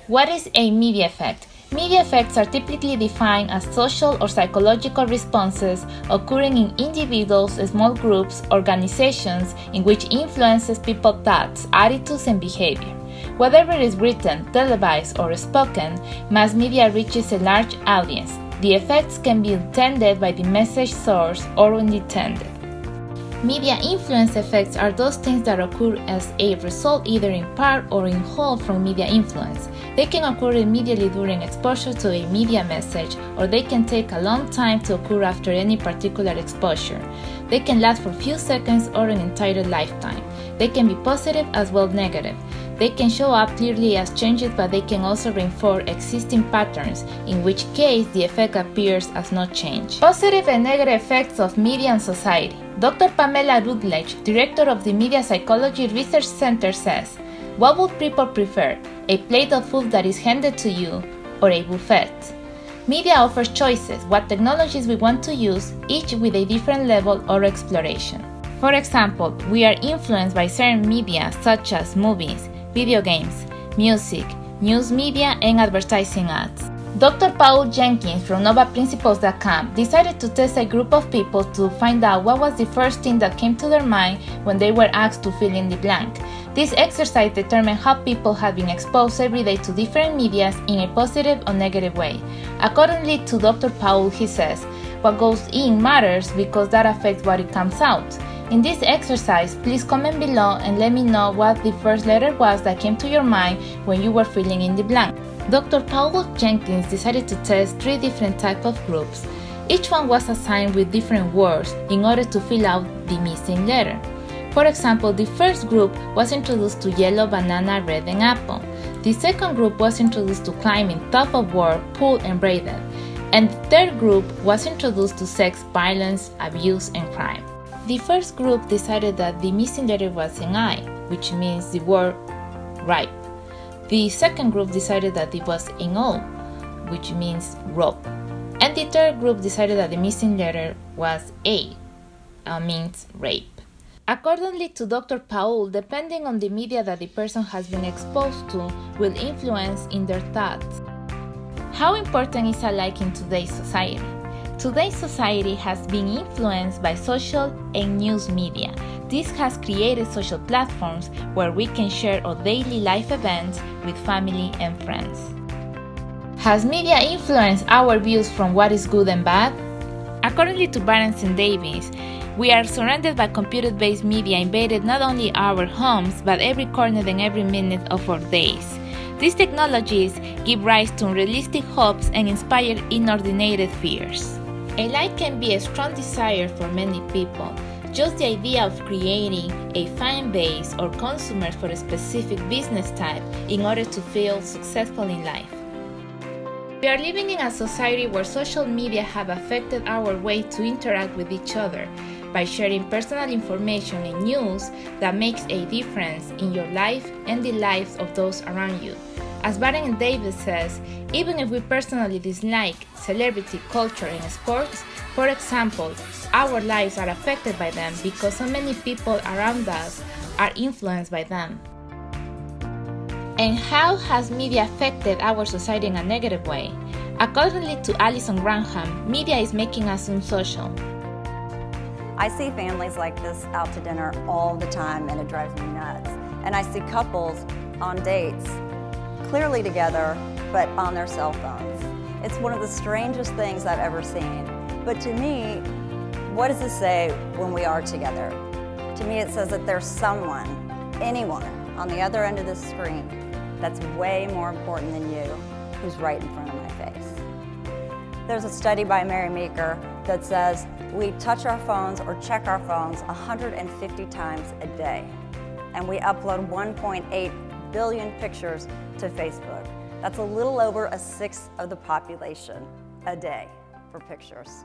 What is a media effect? Media effects are typically defined as social or psychological responses occurring in individuals, small groups, organizations in which influences people's thoughts, attitudes, and behavior. Whether it is written, televised, or spoken, mass media reaches a large audience. The effects can be intended by the message source or unintended. Media influence effects are those things that occur as a result either in part or in whole from media influence. They can occur immediately during exposure to a media message, or they can take a long time to occur after any particular exposure. They can last for a few seconds or an entire lifetime. They can be positive as well as negative. They can show up clearly as changes, but they can also reinforce existing patterns, in which case the effect appears as no change. Positive and negative effects of media on society. Dr. Pamela Rutledge, director of the Media Psychology Research Center, says, "What would people prefer, a plate of food that is handed to you or a buffet?" Media offers choices, what technologies we want to use, each with a different level or exploration. For example, we are influenced by certain media such as movies, video games, music, news media, and advertising ads. Dr. Paul Jenkins from NovaPrinciples.com decided to test a group of people to find out what was the first thing that came to their mind when they were asked to fill in the blank. This exercise determined how people had been exposed every day to different medias in a positive or negative way. Accordingly to Dr. Paul, he says, "What goes in matters because that affects what it comes out." In this exercise, please comment below and let me know what the first letter was that came to your mind when you were filling in the blank. Dr. Paul Jenkins decided to test 3 different types of groups. Each one was assigned with different words in order to fill out the missing letter. For example, the first group was introduced to yellow, banana, red, and apple. The second group was introduced to climbing, top of war, pool, and braided. And the third group was introduced to sex, violence, abuse, and crime. The first group decided that the missing letter was an I, which means the word ripe. The second group decided that it was an O, which means rope. And the third group decided that the missing letter was A, means rape. Accordingly to Dr. Paul, depending on the media that the person has been exposed to will influence in their thoughts. How important is alike in today's society? Today's society has been influenced by social and news media. This has created social platforms where we can share our daily life events with family and friends. Has media influenced our views from what is good and bad? According to Barnes and Davis, we are surrounded by computer-based media invaded not only our homes but every corner and every minute of our days. These technologies give rise to unrealistic hopes and inspire inordinate fears. A like can be a strong desire for many people. Just the idea of creating a fan base or consumers for a specific business type in order to feel successful in life. We are living in a society where social media have affected our way to interact with each other by sharing personal information and news that makes a difference in your life and the lives of those around you. As Barnes and Davis says, even if we personally dislike celebrity culture and sports, for example, our lives are affected by them because so many people around us are influenced by them. And how has media affected our society in a negative way? According to Alison Graham, media is making us unsocial. I see families like this out to dinner all the time and it drives me nuts. And I see couples on dates clearly together, but on their cell phones. It's one of the strangest things I've ever seen. But to me, what does it say when we are together? To me, it says that there's someone, anyone, on the other end of the screen that's way more important than you, who's right in front of my face. There's a study by Mary Meeker that says we touch our phones or check our phones 150 times a day. And we upload 1.8 billion pictures to Facebook. That's a little over 1/6 of the population a day for pictures.